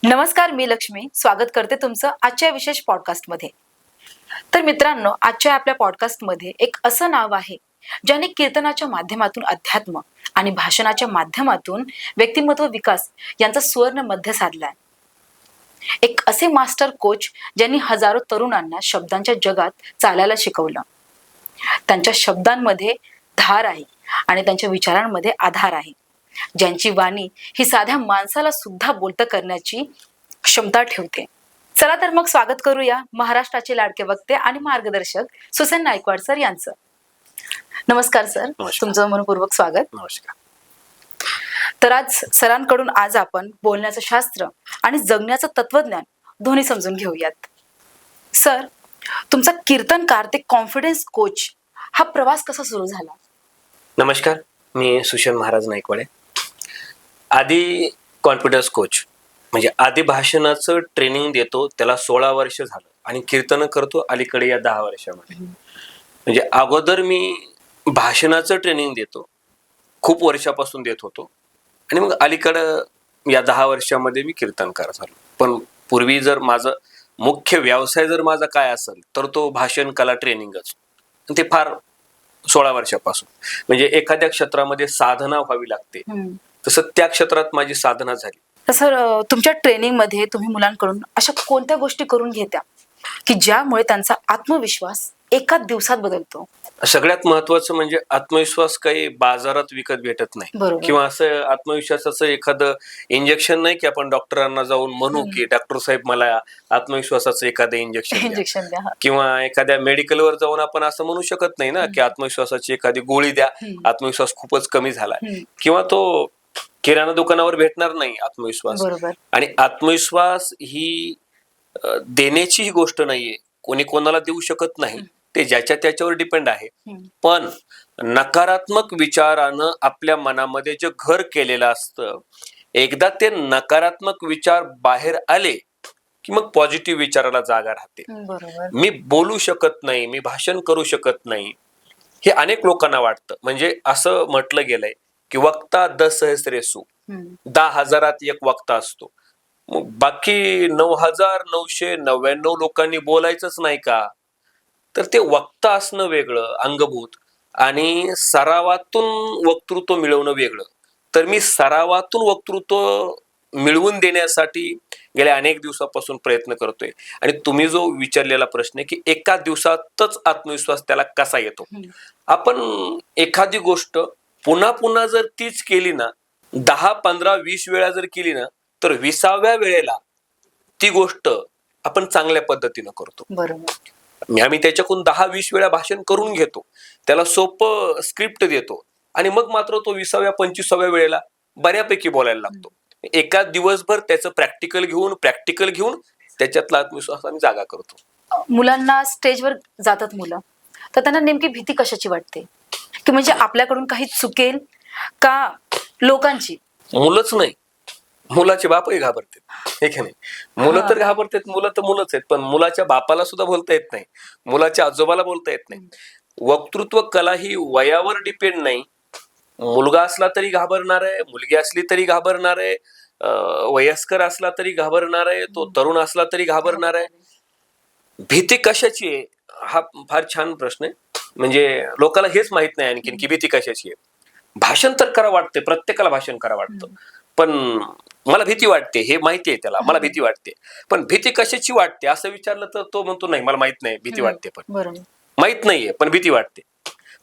नमस्कार, मी लक्ष्मी स्वागत करते तुमचं आजच्या विशेष पॉडकास्टमध्ये. तर मित्रांनो, आजच्या आपल्या पॉडकास्टमध्ये एक असं नाव आहे ज्याने कीर्तनाच्या माध्यमातून अध्यात्म आणि भाषणाच्या माध्यमातून व्यक्तिमत्व विकास यांचा सुवर्ण मध्य साधलाय. एक असे मास्टर कोच ज्यांनी हजारो तरुणांना शब्दांच्या जगात चालायला शिकवलं. त्यांच्या शब्दांमध्ये धार आहे आणि त्यांच्या विचारांमध्ये आधार आहे. ज्यांची वाणी ही साध्या माणसाला सुद्धा बोलतं करण्याची क्षमता ठेवते. चला तर मग स्वागत करूया महाराष्ट्राचे लाडके वक्ते आणि मार्गदर्शक सुसेन नायकवाड सर यांचं. नमस्कार सर. नमस्कार. तुमचं मनपूर्वक स्वागत. नमस्कार. तर आज आपण बोलण्याचं शास्त्र आणि जगण्याचं तत्वज्ञान दोन्ही समजून घेऊयात. सर, तुमचा कीर्तनकार ते कॉन्फिडन्स कोच हा प्रवास कसा सुरू झाला? नमस्कार, मी सुषेण महाराज नायकवाडे. आधी कॉन्फिडन्स कोच म्हणजे आधी भाषणाचं ट्रेनिंग देतो, त्याला 16 वर्ष झालं आणि कीर्तन करतो अलीकडे या 10 वर्षामध्ये. म्हणजे अगोदर मी भाषणाचं ट्रेनिंग देतो, खूप वर्षापासून देत होतो आणि मग अलीकडं या 10 वर्षामध्ये मी कीर्तनकार झालो. पण पूर्वी जर माझं मुख्य व्यवसाय जर माझा काय असेल तर तो भाषण कला ट्रेनिंगच. ते फार 16 वर्षापासून. म्हणजे एखाद्या क्षेत्रामध्ये साधना व्हावी लागते, तसं त्या क्षेत्रात माझी साधना झाली. तर सर, तुमच्या ट्रेनिंगमध्ये तुम्ही मुलांकडून अशा कोणत्या गोष्टी करून घेत्या की ज्यामुळे त्यांचा आत्मविश्वास एका दिवसात बदलतो? सगळ्यात महत्वाचं म्हणजे आत्मविश्वास काही बाजारात विकत भेटत नाही. बरोबर. किंवा असं आत्मविश्वासाचं एखादं इंजेक्शन नाही की आपण डॉक्टरांना जाऊन म्हणू की डॉक्टर साहेब मला आत्मविश्वासाचं एखादं इंजेक्शन द्या. किंवा एखाद्या मेडिकलवर जाऊन आपण असं म्हणू शकत नाही ना की आत्मविश्वासाची एखादी गोळी द्या, आत्मविश्वास खूपच कमी झाला. किंवा तो किराणा दुकानावर भेटणार नाही आत्मविश्वास. बरोबर. आणि आत्मविश्वास ही देण्याची ही गोष्ट नाहीये, कोणी कोणाला देऊ शकत नाही, ते ज्याच्या त्याच्यावर डिपेंड आहे. पण नकारात्मक विचारानं आपल्या मनामध्ये जे घर केलेलं असतं, एकदा ते नकारात्मक विचार बाहेर आले की मग पॉझिटिव्ह विचाराला जागा राहते. बरोबर. मी बोलू शकत नाही, मी भाषण करू शकत नाही, हे अनेक लोकांना वाटतं. म्हणजे असं म्हटलं गेलंय की वक्ता 10 सहस्रेसु, 10,000 एक वक्ता असतो. मग बाकी 9,999 लोकांनी बोलायचंच नाही का? तर ते वक्ता असणं वेगळं अंगभूत आणि सरावातून वक्तृत्व मिळवणं वेगळं. तर मी सरावातून वक्तृत्व मिळवून देण्यासाठी गेल्या अनेक दिवसापासून प्रयत्न करतोय. आणि तुम्ही जो विचारलेला प्रश्न आहे की एका दिवसातच आत्मविश्वास त्याला कसा येतो, आपण एखादी गोष्ट पुन्हा पुन्हा जर तीच केली ना, 10, 15, 20 वेळा जर केली ना, तर 20व्या वेळेला ती गोष्ट आपण चांगल्या पद्धतीनं करतो. बरोबर. आम्ही त्याच्याकडून 10-20 वेळा भाषण करून घेतो, त्याला सोपं स्क्रिप्ट देतो आणि मग मात्र तो 20व्या 25व्या वेळेला बऱ्यापैकी बोलायला लागतो. एका दिवसभर त्याचं प्रॅक्टिकल घेऊन त्याच्यातला आत्मविश्वास आम्ही जागा करतो. मुलांना स्टेजवर जातात मुलं, तर त्यांना नेमकी भीती कशाची वाटते? की म्हणजे आपल्याकडून काही चुकेल का लोकांची? मुलंच नाही, मुलाचे बापही घाबरतात, हे की नाही? मुलं तर घाबरतात, मुलं तर मुलंच आहेत, पण मुलाच्या बापाला सुद्धा बोलता येत नाही, मुलाच्या आजोबाला बोलता येत नाही. वक्तृत्व कला ही वयावर डिपेंड नाही. मुलगा असला तरी घाबरणार आहे, मुलगी असली तरी घाबरणार आहे, वयस्कर असला तरी घाबरणार आहे, तो तरुण असला तरी घाबरणार आहे. भीती कशाची आहे हा फार छान प्रश्न आहे. म्हणजे लोकांना हेच माहित नाही आणखीन की भीती कशाची आहे. भाषण तर करा वाटते, प्रत्येकाला भाषण करा वाटतं, पण मला भीती वाटते हे माहिती आहे त्याला, मला भीती वाटते. पण भीती कशाची वाटते असं विचारलं तर तो म्हणतो नाही मला माहित नाही, भीती वाटते. पण माहित नाहीये पण भीती वाटते.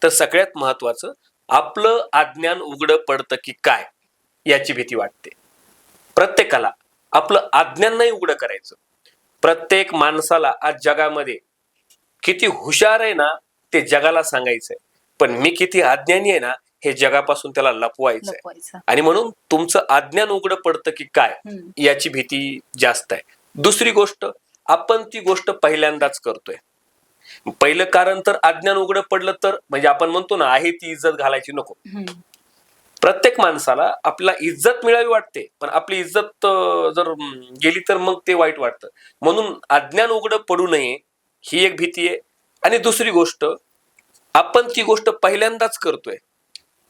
तर सगळ्यात महत्वाचं आपलं अज्ञान उघडं पडतं की काय याची भीती वाटते. प्रत्येकाला आपलं अज्ञान नाही उघडं करायचं. प्रत्येक माणसाला आज जगामध्ये किती हुशार आहे ना ते जगाला सांगायचंय, पण मी किती अज्ञानी आहे ना हे जगापासून त्याला लपवायचंय. आणि म्हणून तुमचं अज्ञान उघडं पडतं की काय याची भीती जास्त आहे. दुसरी गोष्ट, आपण ती गोष्ट पहिल्यांदाच करतोय. पहिलं कारण तर अज्ञान उघडं पडलं तर म्हणजे आपण म्हणतो ना आहे ती इज्जत घालायची नको. प्रत्येक माणसाला आपला इज्जत मिळावी वाटते, पण आपली इज्जत जर गेली तर मग ते वाईट वाटतं. म्हणून अज्ञान उघडं पडू नये ही एक भीती आहे. आणि दुसरी गोष्ट, आपण ती गोष्ट पहिल्यांदाच करतोय,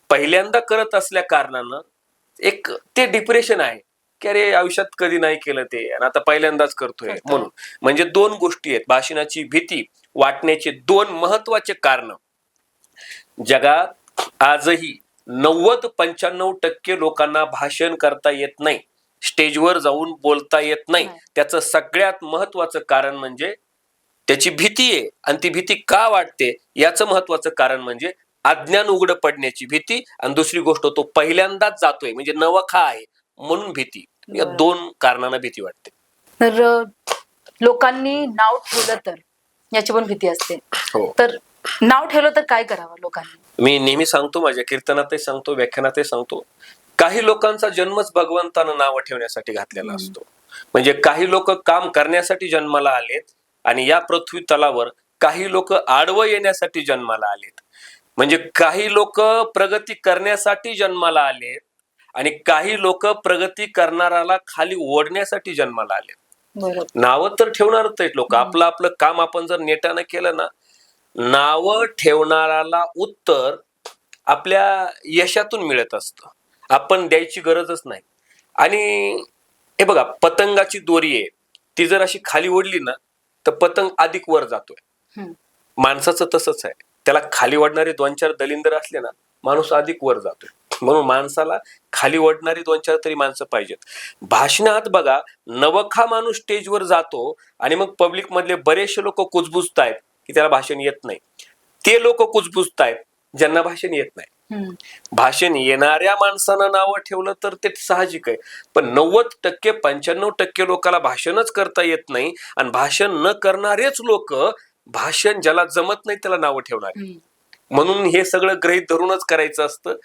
पहिल्यांदा करत असल्या कारणानं एक ते डिप्रेशन आहे की अरे आयुष्यात कधी नाही केलं ते आणि आता पहिल्यांदाच करतोय म्हणून. म्हणजे दोन गोष्टी आहेत, भाषणाची भीती वाटण्याचे दोन महत्वाचे कारण. जगात आजही 90-95% लोकांना भाषण करता येत नाही, स्टेजवर जाऊन बोलता येत नाही. त्याचं सगळ्यात महत्वाचं कारण म्हणजे त्याची भीती आहे. आणि ती भीती का वाटते याचं महत्वाचं कारण म्हणजे अज्ञान उघड पडण्याची भीती, आणि दुसरी गोष्ट तो पहिल्यांदाच जातोय म्हणजे नवखा आहे म्हणून भीती. या दोन कारणांना भीती वाटते. तर लोकांनी नाव ठेवलं तर याची पण भीती असते. तर नाव ठेवलं तर काय करावं लोकांनी? मी नेहमी सांगतो, माझ्या कीर्तनातही सांगतो, व्याख्यानातही सांगतो, काही लोकांचा जन्मच भगवंतानं नावं ठेवण्यासाठी घातलेला असतो. म्हणजे काही लोक काम करण्यासाठी जन्माला आलेत आणि या पृथ्वी तलावर काही लोक आडवं येण्यासाठी जन्माला आलेत. म्हणजे काही लोक प्रगती करण्यासाठी जन्माला आलेत आणि काही लोक प्रगती करणाऱ्याला खाली ओढण्यासाठी जन्माला आलेत. नावं तर ठेवणारच आहेत लोक. आपलं आपलं काम आपण जर नेटानं केलं ना, नावं ठेवणाऱ्याला उत्तर आपल्या यशातून मिळत असतं, आपण द्यायची गरजच नाही. आणि हे बघा, पतंगाची दोरी आहे, ती जर अशी खाली ओढली ना तर पतंग अधिक वर जातोय. माणसाचं तसंच आहे, त्याला खाली ओढणारे 2-4 दलिंदर असले ना माणूस अधिक वर जातोय. म्हणून माणसाला खाली ओढणारी 2-4 तरी माणसं पाहिजेत. भाषणात बघा, नवखा माणूस स्टेजवर जातो आणि मग पब्लिक मधले बरेचसे लोक कुजबुजतायत की त्याला भाषण येत नाही. ते लोक कुजबुजतायत ज्यांना भाषण येत नाही. भाषण येणाऱ्या माणसानं नावं ठेवलं तर ते साहजिक आहे, पण 90% 95% लोकांना भाषणच करता येत नाही आणि भाषण न करणारेच लोक भाषण ज्याला जमत नाही त्याला नावं ठेवणारे. म्हणून हे सगळं गृहीत धरूनच करायचं असतं.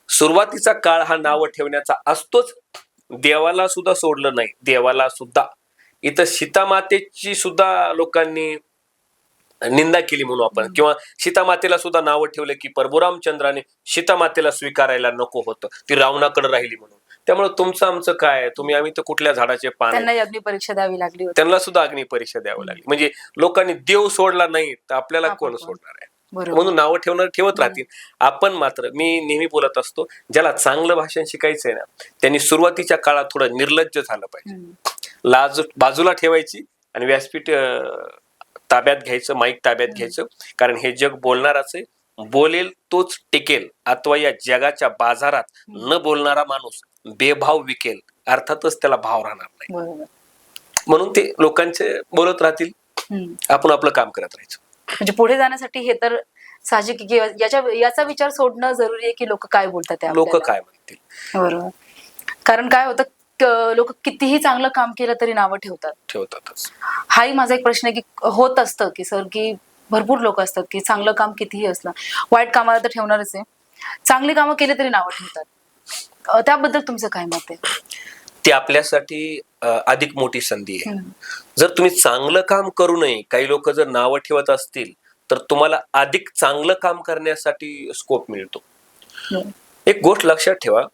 सुरुवातीचा काळ हा नावं ठेवण्याचा असतोच. देवाला सुद्धा सोडलं नाही, देवाला सुद्धा. इथं सीतामातेची सुद्धा लोकांनी निंदा केली म्हणून आपण, किंवा सीतामातेला सुद्धा नावं ठेवलं की परशुरामचंद्राने सीतामातेला स्वीकारायला नको होतं, ती रावणाकडे राहिली म्हणून. त्यामुळे तुमचं आमचं काय, तुम्ही आम्ही तर कुठल्या झाडाचे पान. त्यांना अग्निपरीक्षा द्यावी लागली, त्यांना सुद्धा अग्निपरीक्षा द्यावी लागली. म्हणजे लोकांनी देव सोडला नाही तर आपल्याला कोण सोडणार आहे. म्हणून नावं ठेवणार ठेवत राहतील. आपण मात्र, मी नेहमी बोलत असतो, ज्याला चांगलं भाषण शिकायचंय ना त्यांनी सुरुवातीच्या काळात थोडं निर्लज्ज झालं पाहिजे. लाज बाजूला ठेवायची आणि व्यासपीठ ताब्यात घ्यायचं, माईक ताब्यात घ्यायचं. कारण हे जग बोलणारच आहे, बोलेल तोच टिकेल. अथवा या जगाच्या बाजारात न बोलणारा माणूस बेभाव विकेल, अर्थातच त्याला भाव राहणार नाही. म्हणून ते लोकांचे बोलत राहतील, आपण आपलं काम करत राहायचं. म्हणजे पुढे जाण्यासाठी हे तर साहजिक की याचा विचार सोडणं जरुरी आहे की लोक काय बोलतात, लोक काय म्हणतील. बरोबर. कारण काय होतं, लोक कितीही चांगलं काम केलं तरी नावं ठेवतातच. हाही माझा एक प्रश्न आहे की होत असतं की सर, की भरपूर लोक असतात की चांगलं काम कितीही असलं, वाईट कामाला तर ठेवणारच आहे, चांगली कामं केली तरी नावं ठेवतात. त्याबद्दल तुमचं काय मत आहे? ती आपल्यासाठी अधिक मोठी संधी आहे. जर तुम्ही चांगलं काम करू नये, काही लोक जर नावं ठेवत असतील तर तुम्हाला अधिक चांगलं काम करण्यासाठी स्कोप मिळतो. एक गोष्ट लक्षात ठेवा,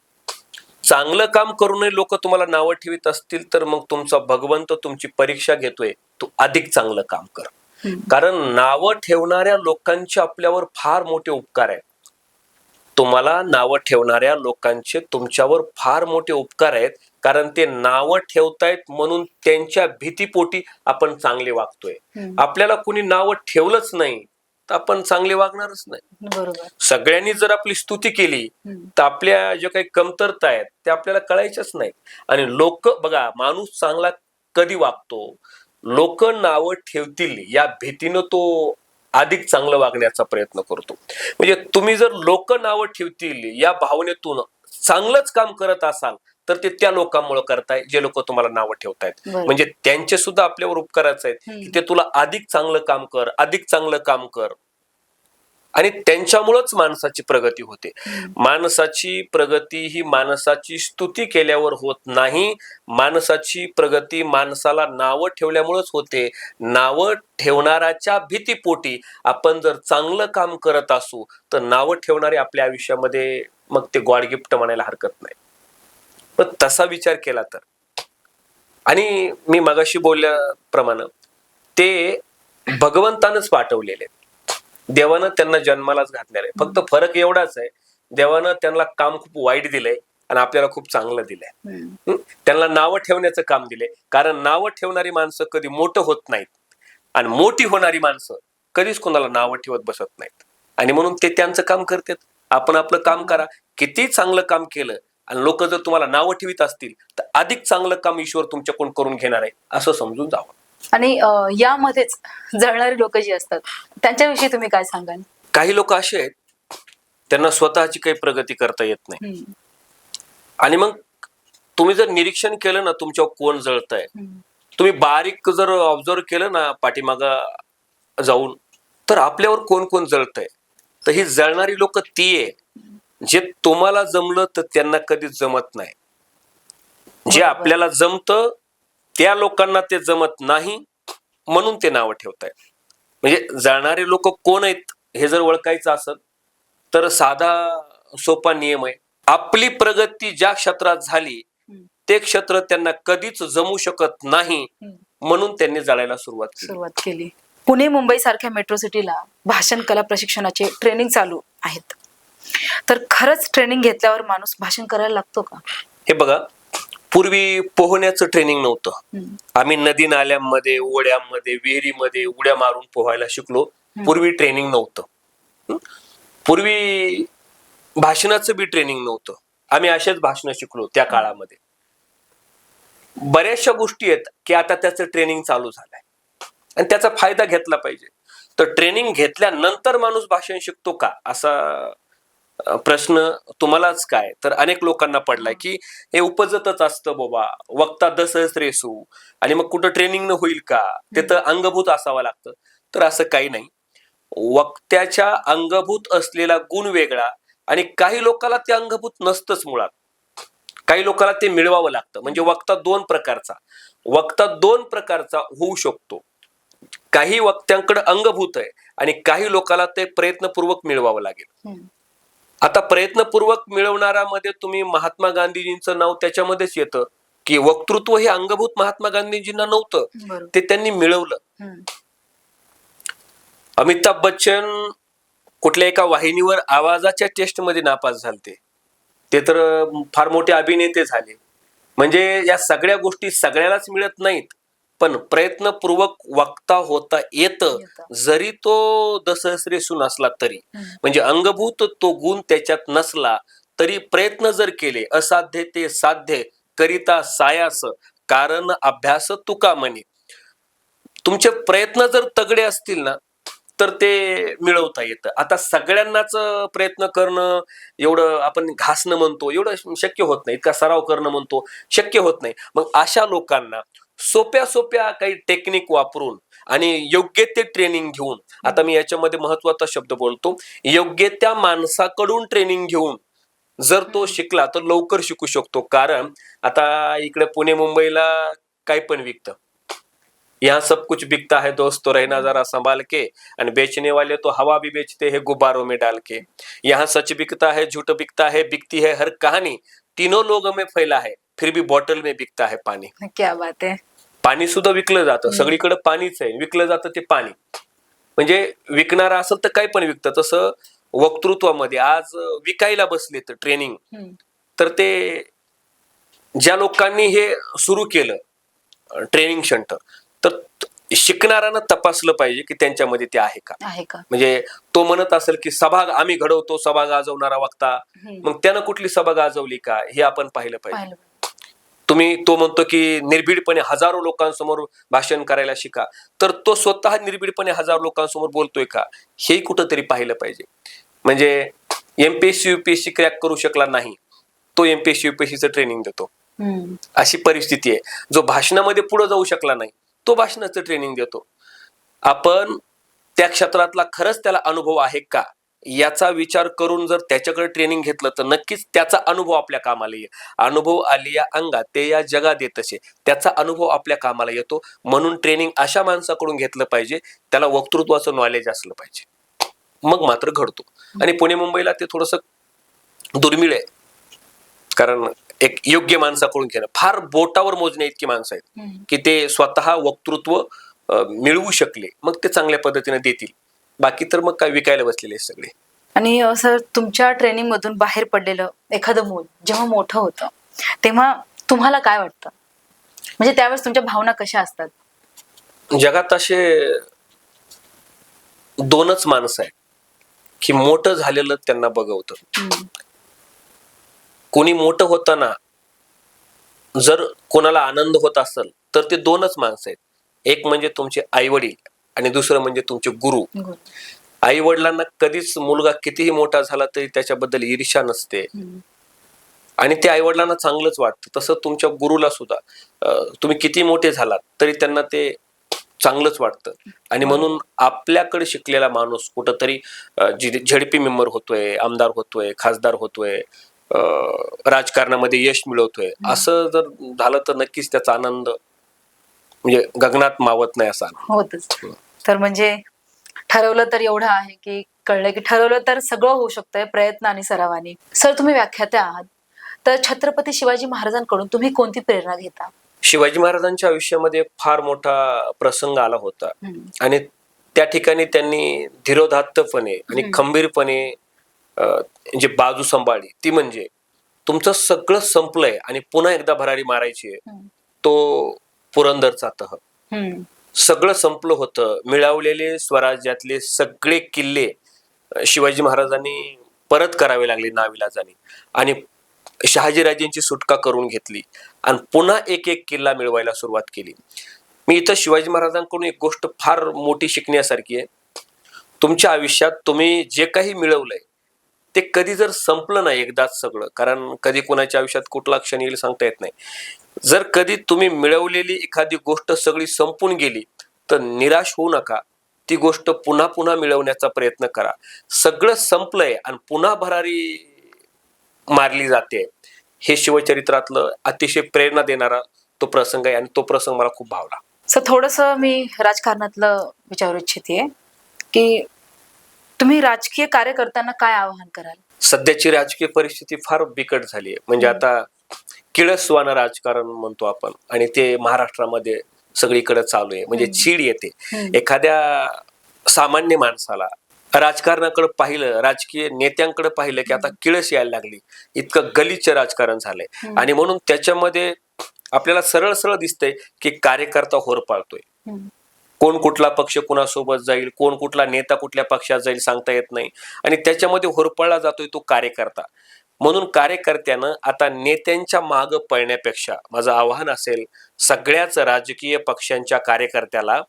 चांगलं काम करू नये लोक तुम्हाला नावं ठेवीत असतील तर मग तुमचा भगवंत तुमची परीक्षा घेतोय, तू अधिक चांगलं काम कर. कारण नावं ठेवणाऱ्या लोकांचे आपल्यावर फार मोठे उपकार आहेत. तुम्हाला नावं ठेवणाऱ्या लोकांचे तुमच्यावर फार मोठे उपकार आहेत. कारण ते नावं ठेवतायत म्हणून त्यांच्या भीतीपोटी आपण चांगले वागतोय. आपल्याला कुणी नावं ठेवलंच नाही तर आपण चांगले वागणारच नाही. सगळ्यांनी जर आपली स्तुती केली तर आपल्या ज्या काही कमतरता आहेत त्या आपल्याला कळायच्याच नाही. आणि लोक बघा, माणूस चांगला कधी वागतो, लोक नावं ठेवतील या भीतीनं तो अधिक चांगलं वागण्याचा प्रयत्न करतो. म्हणजे तुम्ही जर लोक नावं ठेवतील या भावनेतून चांगलंच काम करत असाल तर ते त्या लोकांमुळे करताय जे लोक तुम्हाला नावं ठेवतायत. म्हणजे त्यांचे सुद्धा आपल्यावर उपकाराच आहेत की ते तुला अधिक चांगलं काम कर, अधिक चांगलं काम कर. आणि त्यांच्यामुळेच माणसाची प्रगती होते. माणसाची प्रगती ही माणसाची स्तुती केल्यावर होत नाही. माणसाची प्रगती माणसाला नावं ठेवल्यामुळेच होते. नावं ठेवणाऱ्याच्या भीतीपोटी आपण जर चांगलं काम करत असू तर नावं ठेवणारे आपल्या आयुष्यामध्ये मग ते गॉड गिफ्ट म्हणायला हरकत नाही. पण तसा विचार केला तर, आणि मी मगाशी बोलल्याप्रमाणे ते भगवंतानच पाठवलेले, देवानं त्यांना जन्मालाच घातलेलं आहे. फक्त फरक एवढाच आहे, देवानं त्यांना काम खूप वाईट दिलंय आणि आपल्याला खूप चांगलं दिलंय. हम्म. त्यांना नावं ठेवण्याचं काम दिलंय, कारण नावं ठेवणारी माणसं कधी मोठं होत नाहीत आणि मोठी होणारी माणसं कधीच कोणाला नावं ठेवत बसत नाहीत. आणि म्हणून ते त्यांचं काम करतात. आपण आपलं काम करा. किती चांगलं काम केलं आणि लोक जर तुम्हाला नावं ठेवीत असतील तर अधिक चांगलं काम ईश्वर तुमच्याकडून करून घेणार आहे असं समजून जावं. आणि यामध्येच जळणारी लोक जी असतात त्यांच्याविषयी तुम्ही काय सांगाल? काही लोक असे आहेत त्यांना स्वतःची काही प्रगती करता येत नाही. हम्म. आणि मग तुम्ही जर निरीक्षण केलं ना तुमच्यावर कोण जळतंय, हम्म. तुम्ही बारीक जर ऑब्झर्व केलं ना पाठीमागा जाऊन, तर आपल्यावर कोण कोण जळतंय. तर ही जळणारी लोक ती आहे जे तुम्हाला जमलं तर त्यांना कधीच जमत नाही. जे बरोबर. आपल्याला जमतं त्या लोकांना ते जमत नाही म्हणून ते नावं ठेवतायत. म्हणजे जळणारे लोक कोण आहेत हे जर ओळखायचं असेल तर साधा सोपा नियम आहे. आपली प्रगती ज्या क्षेत्रात झाली ते क्षेत्र त्यांना कधीच जमू शकत नाही म्हणून त्यांनी जळायला सुरुवात केली. पुणे मुंबई सारख्या मेट्रो सिटीला भाषण कला प्रशिक्षणाचे ट्रेनिंग चालू आहेत. तर खरंच ट्रेनिंग घेतल्यावर माणूस भाषण करायला लागतो का? हे बघा, पूर्वी पोहण्याचं ट्रेनिंग नव्हतं. हम्म. आम्ही नदी नाल्यामध्ये, ओढ्यामध्ये, विहिरीमध्ये उड्या मारून पोहायला शिकलो. पूर्वी ट्रेनिंग नव्हतं. पूर्वी भाषणाचं बी ट्रेनिंग नव्हतं. आम्ही असेच भाषणं शिकलो त्या काळामध्ये. बऱ्याचशा गोष्टी आहेत की आता त्याचं ट्रेनिंग चालू झालंय आणि त्याचा फायदा घेतला पाहिजे. तर ट्रेनिंग घेतल्यानंतर माणूस भाषण शिकतो का असा प्रश्न तुम्हालाच काय तर अनेक लोकांना पडलाय की हे उपजतच असतं बाबा, वक्ता दसच रेसू आणि मग कुठं ट्रेनिंग न होईल का, ते तर अंगभूत असावं लागतं. तर असं काही नाही. वक्त्याच्या अंगभूत असलेला गुण वेगळा आणि काही लोकांना ते अंगभूत नसतंच मुळात. काही लोकांना ते मिळवावं लागतं. म्हणजे वक्ता दोन प्रकारचा होऊ शकतो. काही वक्त्यांकडे अंगभूत आहे आणि काही लोकांना ते प्रयत्नपूर्वक मिळवावं लागेल. आता प्रयत्नपूर्वक मिळवणाऱ्यामध्ये तुम्ही महात्मा गांधीजींचं नाव त्याच्यामध्येच येतं की वक्तृत्व हे अंगभूत महात्मा गांधीजींना नव्हतं, ते त्यांनी मिळवलं. अमिताभ बच्चन कुठल्या एका वाहिनीवर आवाजाच्या टेस्ट मध्ये नापास झालते. ते तर फार मोठे अभिनेते झाले. म्हणजे या सगळ्या गोष्टी सगळ्यालाच मिळत नाहीत, पण प्रयत्नपूर्वक वक्ता होता येतं जरी तो दसहस्रेसू नसला तरी. म्हणजे अंगभूत तो गुण त्याच्यात नसला तरी प्रयत्न जर केले, असाध्य ते साध्य करिता सायास कारण अभ्यास तुका म्हणे. तुमचे प्रयत्न जर तगडे असतील ना तर ते मिळवता येतं. आता सगळ्यांनाच प्रयत्न करणं एवढं आपण घासणं म्हणतो एवढं शक्य होत नाही. इतका सराव करणं म्हणतो शक्य होत नाही. मग अशा लोकांना सोप्या सोप्या काही टेक्निक वापरून आणि योग्य ते ट्रेनिंग घेऊन, आता मी याच्यामध्ये महत्वाचा शब्द बोलतो, योग्य त्या माणसाकडून ट्रेनिंग घेऊन जर तो शिकला तर लवकर शिकू शकतो. कारण आता इकडे पुणे मुंबईला काही पण विकतं. यहाँ सब कुछ बिकता है दोस्त तो रहना जरा संभाल के, आणि बेचने वाले तो हवा भी बेचते हैं गुब्बारों में डाल के. यहाँ सच बिकता है, झूठ बिकता है, बिकती है हर कहानी, तीनों लोगों में फैला है, फिर भी बॉटल में बिकता है पाणी. क्या बात आहे. पाणी सुद्धा विकलं जातं. सगळीकडे पाणीच आहे, विकलं जातं ते पाणी. म्हणजे विकणारा असेल तर काही पण विकतं. तसं वक्तृत्वामध्ये आज विकायला बसले तर ट्रेनिंग, तर ते ज्या लोकांनी हे सुरू केलं ट्रेनिंग सेंटर, तर शिकणाऱ्यांना तपासलं पाहिजे की त्यांच्यामध्ये ते आहे का. म्हणजे तो म्हणत असेल की सभा आम्ही घडवतो, सभा गाजवणारा वक्ता, मग त्यानं कुठली सभा गाजवली का हे आपण पाहिलं पाहिजे. तो म्हणतो की निर्भीडपणे हजारो लोकांसमोर भाषण करायला शिका, तर तो स्वतः निर्भीडपणे हजारो लोकांसमोर बोलतोय का हेही कुठंतरी पाहिलं पाहिजे. म्हणजे एमपीएससी युपीएससी क्रॅक करू शकला नाही, तो एमपीएससी युपीएससीचं ट्रेनिंग देतो. अशी परिस्थिती आहे. जो भाषणामध्ये पुढे जाऊ शकला नाही तो भाषणाचं ट्रेनिंग देतो. आपण त्या क्षेत्रातला खरंच त्याला अनुभव आहे का याचा विचार करून जर त्याच्याकडे ट्रेनिंग घेतलं तर नक्कीच त्याचा अनुभव आपल्या कामाला येईल. अनुभव आलिया अंगात ते या जगात येत असे, त्याचा अनुभव आपल्या कामाला येतो. म्हणून ट्रेनिंग अशा माणसाकडून घेतलं पाहिजे, त्याला वक्तृत्वाचं नॉलेज असलं पाहिजे, मग मात्र घडतो. आणि पुणे मुंबईला ते थोडस दुर्मिळ आहे, कारण एक योग्य माणसाकडून घेणं, फार बोटावर मोजण्या इतकी माणसं आहेत की ते स्वतः वक्तृत्व मिळवू शकले, मग ते चांगल्या पद्धतीने देतील. बाकी तर मग काय विकायला बसलेले सगळे. आणि सर तुमच्या ट्रेनिंग मधून बाहेर पडलेलं एखादं मूल जेव्हा मोठं होतं तेव्हा तुम्हाला काय वाटतं, म्हणजे त्यावेळेस तुमच्या भावना कशा असतात? जगात असे दोनच माणसं आहेत की मोठं झालेलं त्यांना बघवतं. हम्म. कोणी मोठं होताना जर कोणाला आनंद होत असेल तर ते दोनच माणसं आहेत. एक म्हणजे तुमचे आई वडील आणि दुसरं म्हणजे तुमचे गुरु. गुड. आई वडिलांना कधीच मुलगा कितीही मोठा झाला तरी त्याच्याबद्दल ईर्ष्या नसते हम्म. आणि ते आई वडिलांना चांगलंच वाटतं. तसं तुमच्या गुरुला सुद्धा तुम्ही किती मोठे झालात तरी त्यांना ते चांगलंच वाटतं. आणि म्हणून आपल्याकडे शिकलेला माणूस कुठंतरी झेडपी मेंबर होतोय, आमदार होतोय, खासदार होतोय, राजकारणामध्ये यश मिळवतोय, असं जर झालं तर नक्कीच त्याचा आनंद म्हणजे गगनात मावत नाही असा आनंद. होतच. तर म्हणजे ठरवलं तर एवढं आहे की कळलं की ठरवलं तर सगळं होऊ शकतंय प्रयत्न आणि सरावाने. सर तुम्ही व्याख्याते आहात, तर छत्रपती शिवाजी महाराजांकडून तुम्ही कोणती प्रेरणा घेता? शिवाजी महाराजांच्या आयुष्यामध्ये फार मोठा प्रसंग आला होता हम्म. आणि त्या ठिकाणी त्यांनी धीरोदात्तपणे आणि खंबीरपणे जे बाजू सांभाळली ती म्हणजे तुमचं सगळं संपलंय आणि पुन्हा एकदा भरारी मारायची आहे, तो पुरंदरचा तह. हम्म. सगळं संपलं होतं. मिळवलेले स्वराज्यातले सगळे किल्ले शिवाजी महाराजांनी परत करावे लागले नाविलाजाने आणि शहाजीराजेंची सुटका करून घेतली आणि पुन्हा एक एक किल्ला मिळवायला सुरुवात केली. मी इथं शिवाजी महाराजांकडून एक गोष्ट फार मोठी शिकण्यासारखी आहे. तुमच्या आयुष्यात तुम्ही जे काही मिळवलंय ते कधी जर संपलं नाही एकदाच सगळं, कारण कधी कोणाच्या आयुष्यात कुठला क्षण येईल सांगता येत नाही. जर कधी तुम्ही मिळवलेली एखादी गोष्ट सगळी संपून गेली तर निराश होऊ नका. ती गोष्ट पुन्हा पुन्हा मिळवण्याचा प्रयत्न करा. सगळं संपलंय आणि पुन्हा भरारी मारली जाते, हे शिवचरित्रातलं अतिशय प्रेरणा देणारा तो प्रसंग आहे आणि तो प्रसंग मला खूप भावला. सर थोडंसं मी राजकारणातलं विचारू इच्छिते की तुम्ही राजकीय कार्य करताना काय आवाहन कराल? सध्याची राजकीय परिस्थिती फार बिकट झाली आहे. म्हणजे आता किळसवाणं राजकारण म्हणतो आपण आणि ते महाराष्ट्रामध्ये सगळीकडे चालू आहे. म्हणजे चीड येते एखाद्या सामान्य माणसाला. राजकारणाकडे पाहिलं, राजकीय नेत्यांकडे पाहिलं की आता किळस यायला लागली, इतकं गलिच्छ राजकारण झालंय आणि म्हणून त्याच्यामध्ये आपल्याला सरळ सरळ दिसतंय की कार्यकर्ता होरपाळतोय. कोण कुठला पक्ष कुणासोबत जाईल, कोण कुठला नेता कुठल्या पक्षात जाईल सांगता येत नाही आणि त्याच्यामध्ये होरपळला जातोय तो कार्यकर्ता. म्हणून कार्यकर्त्यानं आता नेत्यांच्या मागं पळण्यापेक्षा माझं आव्हान असेल सगळ्याच राजकीय पक्षांच्या कार्यकर्त्याला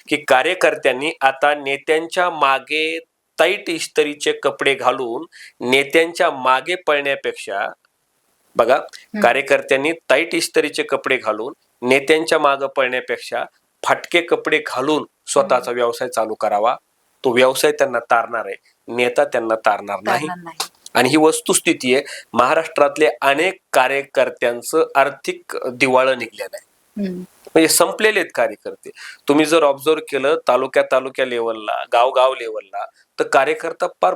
की कार्यकर्त्यांनी आता नेत्यांच्या मागे टाईट इस्त्रीचे कपडे घालून नेत्यांच्या मागे पळण्यापेक्षा, बघा, कार्यकर्त्यांनी टाईट इस्त्रीचे कपडे घालून नेत्यांच्या मागे पळण्यापेक्षा फाटके कपडे घालून स्वतःचा व्यवसाय चालू करावा. तो व्यवसाय त्यांना तारणार आहे, नेता त्यांना तारणार नाही. आणि ही वस्तुस्थिती आहे. महाराष्ट्रातले अनेक कार्यकर्त्यांचं आर्थिक दिवाळं निघलेलं आहे. म्हणजे संपलेले आहेत कार्यकर्ते. तुम्ही जर ऑब्झर्व केलं तालुक्या लेवलला, गाव लेवलला, तर कार्यकर्ता फार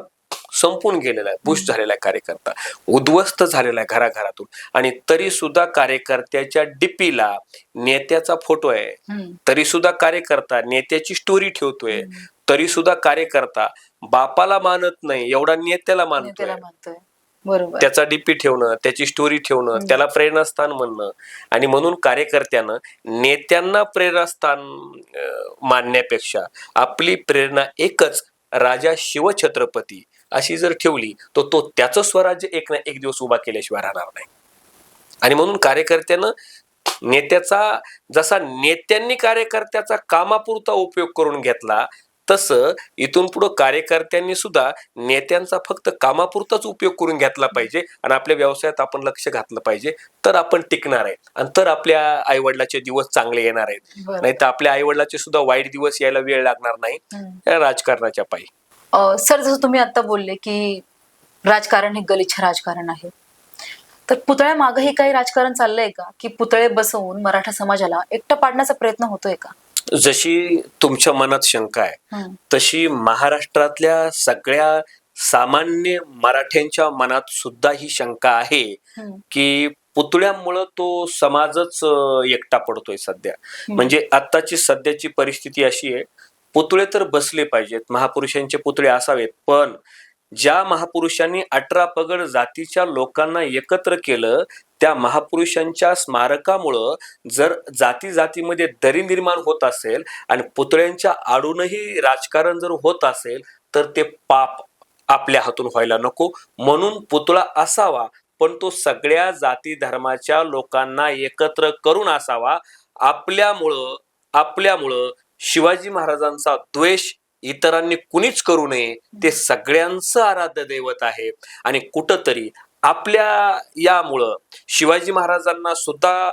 संपून गेलेला आहे, बुश झालेला आहे कार्यकर्ता, उद्ध्वस्त झालेला आहे घराघरातून. आणि तरी सुद्धा कार्यकर्त्याच्या डीपीला नेत्याचा फोटो आहे, तरी सुद्धा कार्यकर्ता नेत्याची स्टोरी ठेवतोय, तरी सुद्धा कार्यकर्ता बापाला मानत नाही एवढा नेत्याला मानतोय. बरोबर. त्याचा डीपी ठेवणं, त्याची स्टोरी ठेवणं, त्याला प्रेरणास्थान म्हणणं. आणि म्हणून कार्यकर्त्यानं नेत्यांना प्रेरणास्थान मानण्यापेक्षा आपली प्रेरणा एकच, राजा शिवछत्रपती, अशी जर ठेवली तर तो त्याचं स्वराज्य एक ना एक दिवस उभा केल्याशिवाय राहणार नाही. आणि म्हणून कार्यकर्त्यानं नेत्याचा, जसा नेत्यांनी कार्यकर्त्याचा कामापुरता उपयोग करून घेतला, तसं इथून पुढे कार्यकर्त्यांनी सुद्धा नेत्यांचा फक्त कामापुरताच उपयोग करून घेतला पाहिजे आणि आपल्या व्यवसायात आपण लक्ष घातलं पाहिजे. तर आपण टिकणार आहे आणि तर आपल्या आईवडिलाचे दिवस चांगले येणार आहेत. नाही तर आपल्या आईवडिलाचे सुद्धा वाईट दिवस यायला वेळ लागणार नाही या राजकारणाच्या पायी. सर जसं तुम्ही आता बोलले की राजकारण हे गलिच्छ राजकारण आहे, तर पुतळ्या मागेही काही राजकारण चाललंय का, की पुतळे बसवून मराठा समाजाला एकटं पाडण्याचा प्रयत्न होतोय का? जशी तुमच्या मनात शंका आहे तशी महाराष्ट्रातल्या सगळ्या सामान्य मराठ्यांच्या मनात सुद्धा ही शंका आहे की पुतळ्यामुळं तो समाजच एकटा पडतोय सध्या. म्हणजे आत्ताची सध्याची परिस्थिती अशी आहे, पुतळे तर बसले पाहिजेत, महापुरुषांचे पुतळे असावेत, पण ज्या महापुरुषांनी 18 पगड जातीच्या लोकांना एकत्र केलं, त्या महापुरुषांच्या स्मारकामुळं जर जाती जातीमध्ये दरी निर्माण होत असेल आणि पुतळ्यांच्या आडूनही राजकारण जर होत असेल, तर ते पाप आपल्या हातून व्हायला नको. म्हणून पुतळा असावा, पण तो सगळ्या जाती धर्माच्या लोकांना एकत्र करून असावा. आपल्यामुळं शिवाजी महाराजांचा द्वेष इतरांनी कुणीच करू नये. ते सगळ्यांचं आराध्य दैवत आहे. आणि कुठंतरी आपल्या यामुळं शिवाजी महाराजांना सुद्धा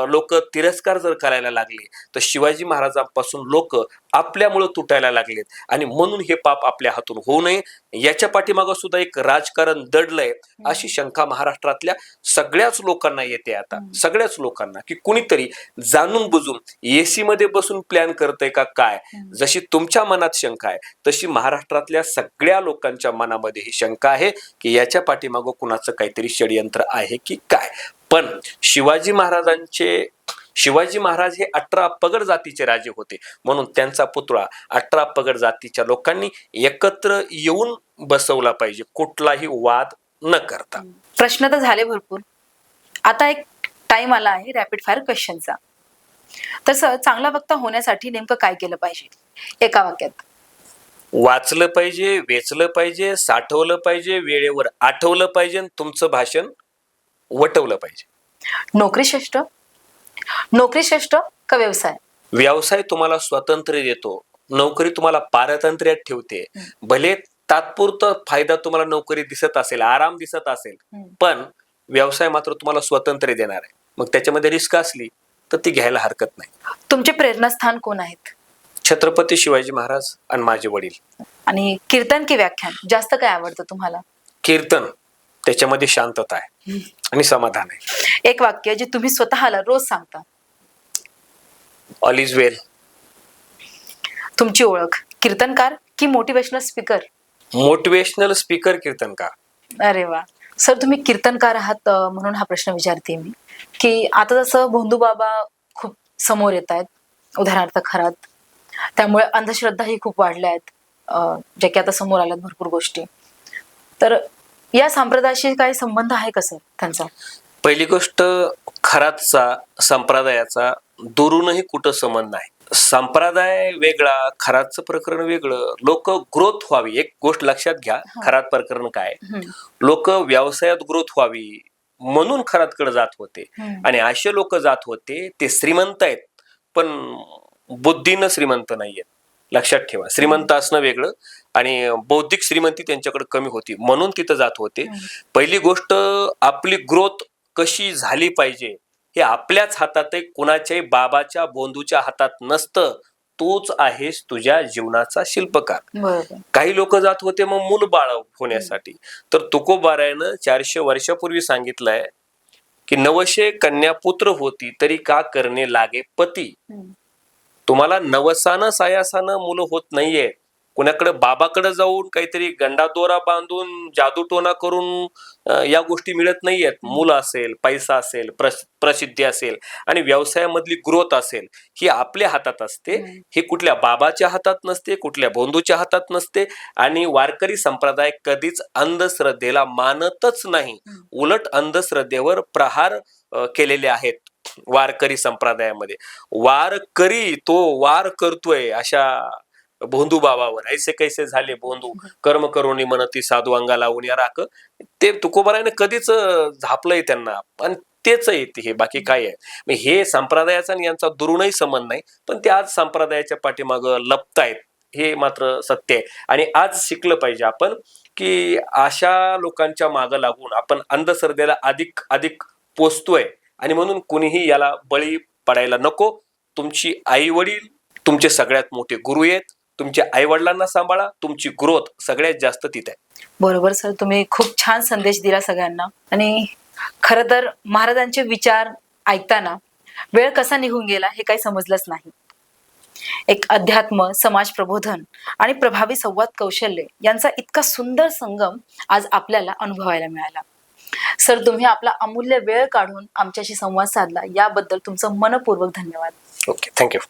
लोक तिरस्कार जर करायला लागले, तर शिवाजी महाराजांपासून लोक आपल्यामुळं तुटायला लागलेत. आणि म्हणून हे पाप आपल्या हातून होऊ नये. याच्या पाठीमागं सुद्धा एक राजकारण दडलंय, अशी शंका महाराष्ट्रातल्या सगळ्याच लोकांना येते आता. सगळ्याच लोकांना, की कुणीतरी जाणून बुजून एसी मध्ये बसून प्लॅन करतंय का काय. जशी तुमच्या मनात शंका आहे, तशी महाराष्ट्रातल्या सगळ्या लोकांच्या मनामध्ये ही शंका आहे, की याच्या पाठीमागं कुणाचं काहीतरी षडयंत्र आहे की काय. पण शिवाजी महाराज हे 18 पगड जातीचे राजे होते. म्हणून त्यांचा पुतळा 18 पगड जातीच्या लोकांनी एकत्र येऊन बसवला पाहिजे, कुठलाही वाद न करता. प्रश्न तर झाले भरपूर. आता एक टाइम आला आहे रॅपिड फायर क्वेश्चनचा. तसं चांगला वक्ता होण्यासाठी नेमकं काय केलं पाहिजे, एका वाक्यात? वाचलं पाहिजे, वेचलं पाहिजे, साठवलं पाहिजे, वेळेवर आठवलं पाहिजे, तुमचं भाषण वटवलं पाहिजे. नोकरी श्रेष्ठ का व्यवसाय? व्यवसाय तुम्हाला स्वातंत्र्य देतो, नोकरी तुम्हाला पारतंत्र्यात ठेवते. भले तात्पुरता फायदा तुम्हाला नोकरी दिसत असेल, आराम दिसत असेल, पण व्यवसाय मात्र तुम्हाला स्वातंत्र्य देणार आहे. मग त्याच्यामध्ये रिस्क असली तर ती घ्यायला हरकत नाही. तुमचे प्रेरणास्थान कोण आहेत? छत्रपती शिवाजी महाराज आणि माझे वडील. आणि कीर्तन की व्याख्यान जास्त काय आवडतं तुम्हाला? कीर्तन, त्याच्यामध्ये शांतता आहे आणि समाधान आहे. एक वाक्य जे तुम्ही स्वतःला रोज सांगता. ऑल इज वेल. तुमची ओळख कीर्तनकार की मोटिवेशनल स्पीकर? मोटिवेशनल स्पीकर, कीर्तनकार. अरे वा सर, तुम्ही कीर्तनकार आहात म्हणून हा प्रश्न विचारते मी, की आता जसं भोंदू बाबा खूप समोर येत आहेत, उदाहरणार्थ खरात, त्यामुळे अंधश्रद्धाही खूप वाढल्या आहेत, ज्या की आता समोर आल्यात भरपूर गोष्टी. तर या संप्रदायाशी काही संबंध आहे का सर त्यांचा? पहिली गोष्ट, खरातचा संप्रदायाचा दुरूनही कुठं संबंध नाही. संप्रदाय वेगळा, खरातचं प्रकरण वेगळं. लोक ग्रोथ व्हावी, एक गोष्ट लक्षात घ्या. खरात प्रकरण काय, लोक व्यवसायात ग्रोथ व्हावी म्हणून खरातकडे जात होते. आणि असे लोक जात होते, ते श्रीमंत आहेत पण बुद्धीनं श्रीमंत नाहीयेत. लक्षात ठेवा, श्रीमंत असणं वेगळं आणि बौद्धिक श्रीमंती त्यांच्याकडे कमी होती म्हणून तिथं जात होते. पहिली गोष्ट, आपली ग्रोथ कशी झाली पाहिजे हे आपल्याच हातात आहे, कुणाच्याही बाबाच्या बोंधूच्या हातात नसतं. तूच आहेस तुझ्या जीवनाचा शिल्पकार. काही लोक जात होते मग मूल बाळ होण्यासाठी. तर तुकोबारायनं 400 वर्षापूर्वी सांगितलंय की 900 कन्यापुत्र होती तरी का करणे लागे पती. तुम्हाला नवसानं सायासानं मुलं होत नाहीये. कुणाकडे बाबाकडे जाऊन काहीतरी गंडा दोरा बांधून जादूटोना करून या गोष्टी मिळत नाहीयेत. मुलं असेल, पैसा असेल, प्रसिद्धी असेल आणि व्यवसायामधली ग्रोथ असेल, ही आपल्या हातात असते. ही कुठल्या बाबाच्या हातात नसते, कुठल्या बोंधूच्या हातात नसते. आणि वारकरी संप्रदाय कधीच अंधश्रद्धेला मानतच नाही. उलट अंधश्रद्धेवर प्रहार केलेले आहेत वारकरी संप्रदायामध्ये. वारकरी तो वार करतोय अशा बोंधू बाबावर. ऐसे कैसे झाले बोंधू, कर्म करुणी म्हणती साधू अंगा लावून या राख. ते तुकोबारायने कधीच झापलंय त्यांना, आणि तेच येते हे, बाकी काय आहे. हे संप्रदायाचा आणि यांचा दुरूनही संबंध नाही, पण ते आज संप्रदायाच्या पाठीमागं लपतायत, हे मात्र सत्य आहे. आणि आज शिकलं पाहिजे आपण की अशा लोकांच्या मागं लागून आपण अंधश्रद्धेला अधिक अधिक पोचतोय. आणि म्हणून कुणीही याला बळी पडायला नको. तुमची आई वडील तुमचे सगळ्यात मोठे गुरु आहेत. तुमच्या आई वडिलांना सांभाळा, तुमची ग्रोथ सगळ्यात जास्त तिथे आहे. बरोबर सर, तुम्ही खूप छान संदेश दिला सगळ्यांना. आणि खरं तर महाराजांचे विचार ऐकताना वेळ कसा निघून गेला हे काही समजलंच नाही. एक अध्यात्म, समाज प्रबोधन आणि प्रभावी संवाद कौशल्य यांचा इतका सुंदर संगम आज आपल्याला अनुभवायला मिळाला. सर, तुम्ही आपला अमूल्य वेळ काढून आमच्याशी संवाद साधला याबद्दल तुमचं मनपूर्वक धन्यवाद. Okay, thank you.